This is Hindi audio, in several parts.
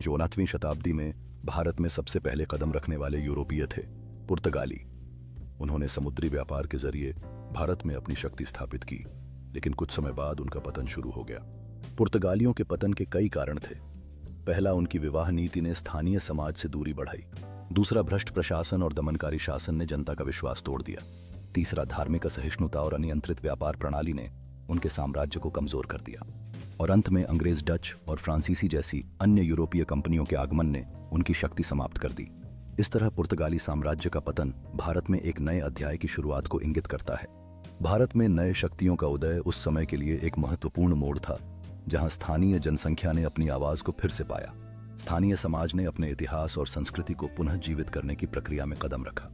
14वीं शताब्दी में भारत में सबसे पहले कदम रखने वाले यूरोपीय थे पुर्तगाली। उन्होंने समुद्री व्यापार के जरिए भारत में अपनी शक्ति स्थापित की, लेकिन कुछ समय बाद उनका पतन शुरू हो गया। पुर्तगालियों के पतन के कई कारण थे। पहला, उनकी विवाह नीति ने स्थानीय समाज से दूरी बढ़ाई। दूसरा, भ्रष्ट प्रशासन और दमनकारी शासन ने जनता का विश्वास तोड़ दिया। तीसरा, धार्मिक असहिष्णुता और अनियंत्रित व्यापार प्रणाली ने उनके साम्राज्य को कमजोर कर दिया। और अंत में अंग्रेज, डच और फ्रांसीसी जैसी अन्य यूरोपीय कंपनियों के आगमन ने उनकी शक्ति समाप्त कर दी। इस तरह पुर्तगाली साम्राज्य का पतन भारत में एक नए अध्याय की शुरुआत को इंगित करता है। भारत में नए शक्तियों का उदय उस समय के लिए एक महत्वपूर्ण मोड़ था, जहां स्थानीय जनसंख्या ने अपनी आवाज को फिर से पाया। स्थानीय समाज ने अपने इतिहास और संस्कृति को पुनः जीवित करने की प्रक्रिया में कदम रखा।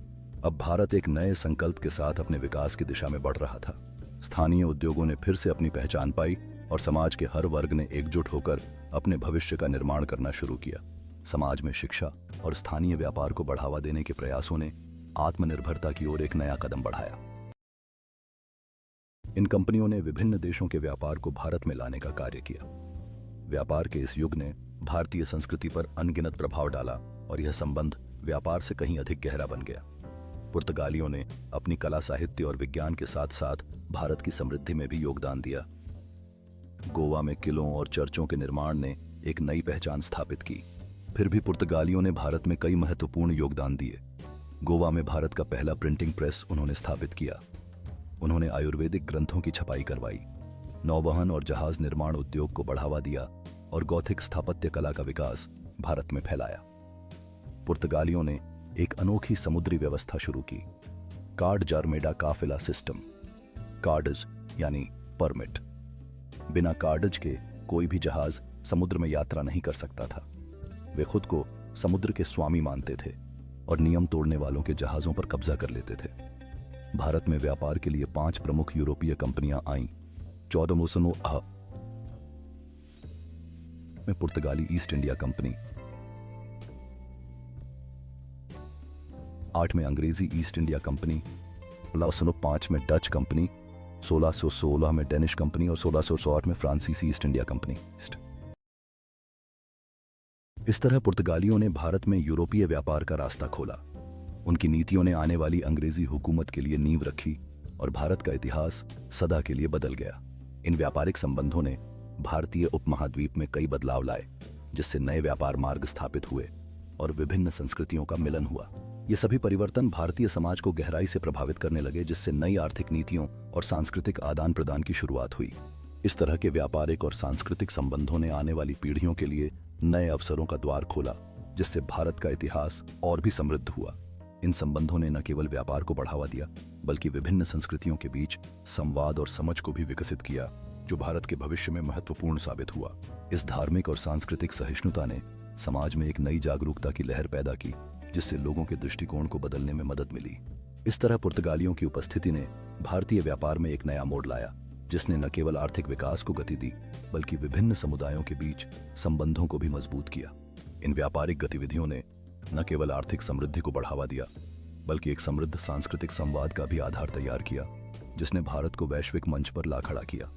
अब भारत एक नए संकल्प के साथ अपने विकास की दिशा में बढ़ रहा था। स्थानीय उद्योगों ने फिर से अपनी पहचान पाई और समाज के हर वर्ग ने एकजुट होकर अपने भविष्य का निर्माण करना शुरू किया। समाज में शिक्षा और स्थानीय व्यापार को बढ़ावा देने के प्रयासों ने आत्मनिर्भरता की ओर एक नया कदम बढ़ाया। इन कंपनियों ने विभिन्न देशों के व्यापार को भारत में लाने का कार्य किया। व्यापार के इस युग ने भारतीय संस्कृति पर अनगिनत प्रभाव डाला और यह संबंध व्यापार से कहीं अधिक गहरा बन गया। पुर्तगालियों ने अपनी कला, साहित्य और विज्ञान के साथ साथ भारत की समृद्धि में भी योगदान दिया। गोवा में किलों और चर्चों के निर्माण ने एक नई पहचान स्थापित की। फिर भी पुर्तगालियों ने भारत में कई महत्वपूर्ण योगदान दिए। गोवा में भारत का पहला प्रिंटिंग प्रेस उन्होंने स्थापित किया। उन्होंने आयुर्वेदिक ग्रंथों की छपाई करवाई, नौवहन और जहाज निर्माण उद्योग को बढ़ावा दिया और गौथिक स्थापत्य कला का विकास भारत में फैलाया। पुर्तगालियों ने एक अनोखी समुद्री व्यवस्था शुरू की, कार्ड जारमेडा काफिला सिस्टम। कार्डज यानी परमिट। बिना कार्डज के कोई भी जहाज समुद्र में यात्रा नहीं कर सकता था। वे खुद को समुद्र के स्वामी मानते थे और नियम तोड़ने वालों के जहाजों पर कब्जा कर लेते थे। भारत में व्यापार के लिए 5 प्रमुख यूरोपीय कंपनियां आईं। 1498 में पुर्तगाली ईस्ट इंडिया कंपनी, 8 में अंग्रेजी ईस्ट इंडिया कंपनी, 1605 में डच कंपनी, 1616 में डेनिश कंपनी और 1608 में फ्रांसीसी ईस्ट इंडिया कंपनी। इस तरह पुर्तगालियों ने भारत में यूरोपीय व्यापार का रास्ता खोला। उनकी नीतियों ने आने वाली अंग्रेजी हुकूमत के लिए नींव रखी और भारत का इतिहास सदा के लिए बदल गया। इन व्यापारिक संबंधों ने भारतीय उपमहाद्वीप में कई बदलाव लाए, जिससे नए व्यापार मार्ग स्थापित हुए और विभिन्न संस्कृतियों का मिलन हुआ। ये सभी परिवर्तन भारतीय समाज को गहराई से प्रभावित करने लगे, जिससे नई आर्थिक नीतियों और सांस्कृतिक आदान प्रदान की शुरुआत हुई। इस तरह के व्यापारिक और सांस्कृतिक संबंधों ने आने वाली पीढ़ियों के लिए नए अवसरों का द्वार खोला, जिससे भारत का इतिहास और भी समृद्ध हुआ। इन संबंधों ने न केवल व्यापार को बढ़ावा दिया, बल्कि विभिन्न संस्कृतियों के बीच संवाद और समझ को भी विकसित किया, जो भारत के भविष्य में महत्वपूर्ण साबित हुआ। इस धार्मिक और सांस्कृतिक सहिष्णुता ने समाज में एक नई जागरूकता की लहर पैदा की, जिससे लोगों के दृष्टिकोण को बदलने में मदद मिली। इस तरह पुर्तगालियों की उपस्थिति ने भारतीय व्यापार में एक नया मोड़ लाया, जिसने न केवल आर्थिक विकास को गति दी, बल्कि विभिन्न समुदायों के बीच संबंधों को भी मजबूत किया। इन व्यापारिक गतिविधियों ने न केवल आर्थिक समृद्धि को बढ़ावा दिया, बल्कि एक समृद्ध सांस्कृतिक संवाद का भी आधार तैयार किया, जिसने भारत को वैश्विक मंच पर ला खड़ा किया।